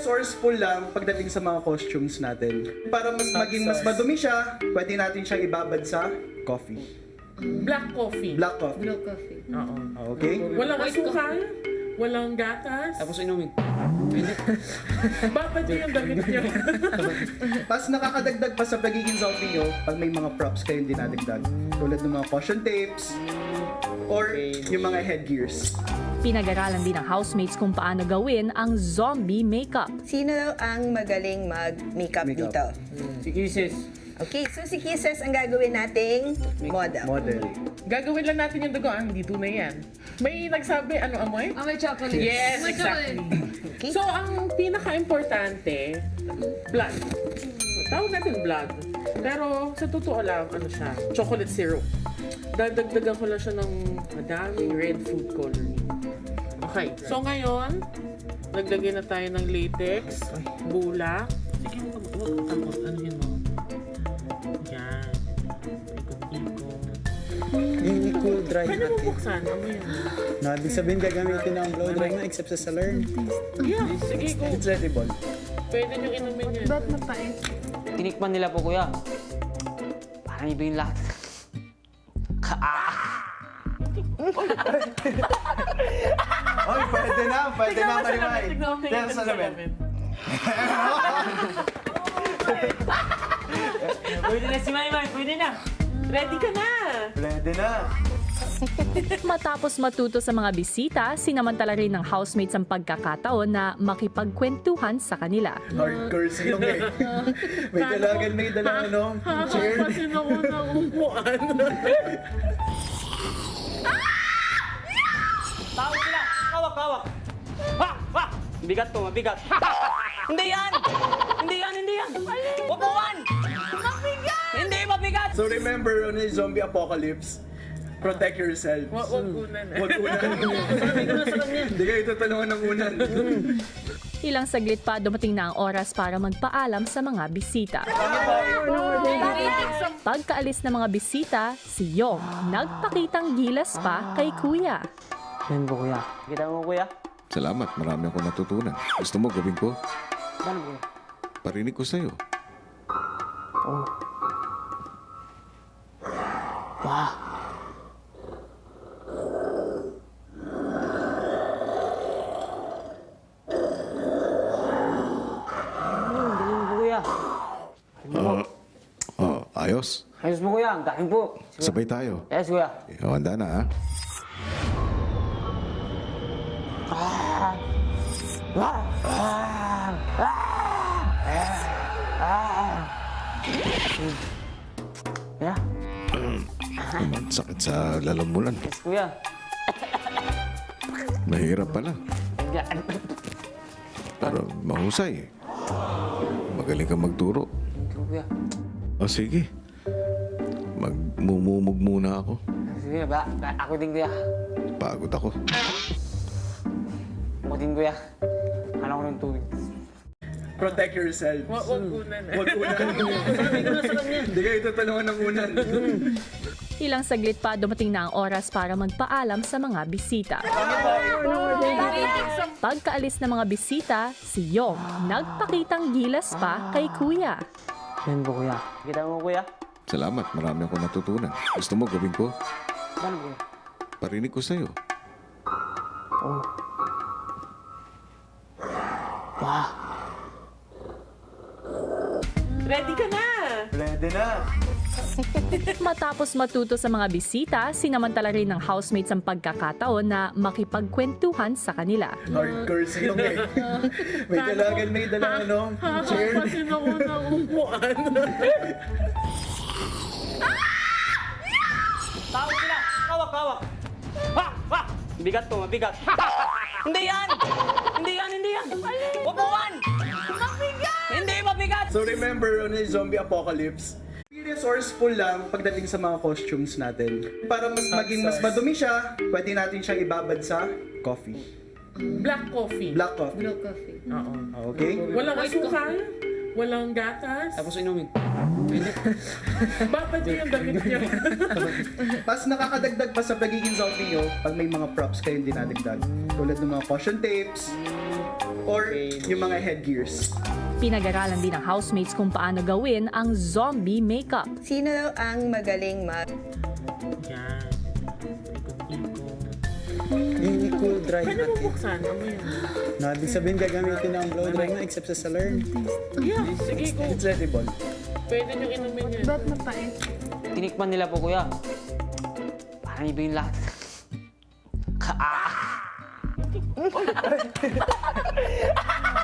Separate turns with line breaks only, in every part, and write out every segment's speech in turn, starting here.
resourceful lang pagdating sa mga costumes natin. Para maging mas madumi siya, pwede natin siyang ibabad sa coffee.
Black coffee.
Black coffee.
Blue coffee.
Oo.
Okay?
Walang asukal, walang gatas.
Tapos inumin.
Babad niya yung damit niya.
Tapos nakakadagdag pa sa pagiging zombie nyo pag may mga props kayong dinadagdag. Tulad ng mga caution tapes or yung mga headgears.
Pinag-aralan din ng housemates kung paano gawin ang zombie makeup.
Sino ang magaling mag-makeup dito?
Si Kisses.
Okay, so si Kisses ang gagawin nating model.
Model.
Gagawin lang natin yung dugo. Hindi tunay yan. May nagsabi, ano amoy?
May chocolate.
Yes,
May
exactly.
Okay.
So, ang pinaka-importante, blood. Tawag natin blood. Pero, sa totoo lang, ano siya, chocolate syrup. Dadagdagan ko lang siya ng madaming red food coloring. Okay, so ngayon, naglagay na tayo ng latex, bulak. Sige, wag takot. Ano yun mo? Yan. Ikot-ikot.
Hindi cool dry
Pwede mo
natin.
buksan. Ano yan?
Ibig sabihin gagamitin ng blow dry na except sa salern.
Yeah, sige, go.
It's edible.
Pwede nyo inumin yan.
Ba't mapait?
Tinikman nila po, kuya. Parang iba yung lahat.
Oy, pwede na marimay.
Tignan mo
Kaya sa lamin.
Pwede na si Maymay, pwede na.
Ready ka na!
Pwede na.
Matapos matuto sa mga bisita, sinamantala rin ng housemates ang pagkakataon na makipagkwentuhan sa kanila.
Hardcore silong eh. May dalagan, may dalang ano, chair.
Kasi ako ng umpuan.
Tawag sila! Kawak, kawak! Ha! Ha! Bigat to, mabigat. Hindi yan! Hindi yan, hindi yan! Upuan! Mabigat! Hindi mabigat!
So remember, on a zombie apocalypse, protect yourselves.
Wag unan eh.
Huwag unan. Hindi kayo tutulungan ng unan.
Ilang saglit pa dumating na ang oras para magpaalam sa mga bisita. Pagkaalis ng mga bisita, si Yong nagpakitang gilas pa kay Kuya.
Yan po, kuya. Kita mo, kuya?
Salamat, marami akong natutunan. Gusto mo gawin ko?
Ano, kuya?
Parinig ko sa'yo.
Oh. Wow. Galing mo, kuya.
Ayos.
Ayos mo, kuya. Ang galing po.
Sabay tayo.
Yes, kuya.
Ikaw handa na, ha?
Kuya.
Ang sakit sa lalamunan.
Yes, kuya.
Mahirap pala.
Yan.
Pero mahusay. Magaling kang magturo.
Kuya.
O sige. Magmumumog muna ako.
Sige, ba? Ako din, kuya.
Pagod ako.
Ako din, kuya. Ano ko ng tubig?
Protect yourselves.
Wag unan eh.
Huwag unan. Hindi kayo tutulungan ng unan.
Ilang saglit pa dumating na ang oras para magpaalam sa mga bisita. Pagkaalis ng mga bisita, si Yong nagpakitang gilas pa kay Kuya.
Yan po, kuya. Kita mo, kuya?
Salamat, marami akong natutunan. Gusto mo gawin ko?
Ano, kuya?
Parinig ko sa'yo.
Oh. Wow.
Ready ka na!
Pwede na.
Matapos matuto sa mga bisita, sinamantala rin ng housemates ang pagkakataon na makipagkwentuhan sa kanila.
Hardcore silong eh. May dalagan, may dalang ano, chair.
Kasi ako ng umpuan.
Tawag sila! Kawak, kawak! Ha! Ha! Bigat to, mabigat. Hindi yan! Hindi yan, hindi yan! Upuan! Mabigat! Hindi mabigat!
So remember, on a zombie apocalypse, be resourceful lang pagdating sa mga costumes natin. Para maging mas madumi siya, pwede natin siyang ibabad sa coffee.
Black coffee.
Black coffee.
Blue coffee.
Oo.
Okay?
Walang asukal, walang gatas.
Tapos inumin.
Babad niya yung damit niya.
Tapos nakakadagdag pa sa pagiging zombie nyo pag may mga props kayong dinadagdag. Tulad ng mga caution tapes or yung mga headgears.
Pinag-aralan din ng housemates kung paano gawin ang zombie makeup.
Sino ang magaling
Yan. Ikot-ikot.
I-cool dry
Pwede mo
natin.
buksan. Amoy yan.
No, ibig sabihin gagamitin ang blow dry na except sa salern.
Yeah, sige ko.
It's edible.
Pwede nyo inumin yan.
Tinikman nila po, kuya. Parang iba yung lahat.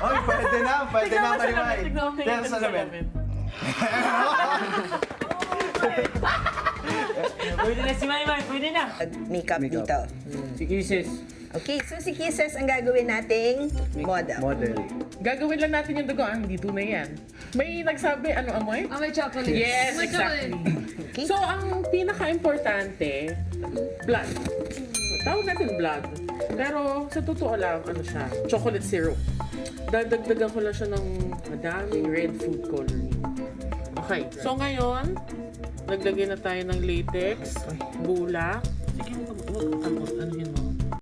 Oy, pwede na Marimay. Dahil sa lamin.
Pwede na si Maymay, pwede na.
makeup dito?
Si Kisses.
Okay, so si Kisses ang gagawin nating model.
Model.
Gagawin lang natin yung dugo. Hindi tunay yan. May nagsabi, ano amoy?
May chocolate.
Yes,
May
exactly.
Okay.
So, ang pinaka-importante, blood. Tawag natin blood. Pero sa totoo lang, ano siya, chocolate syrup. Dadagdagan ko lang siya ng madaming red food coloring. Okay, so ngayon, naglagay na tayo ng latex, bulak. Sige, wag ano yun mo?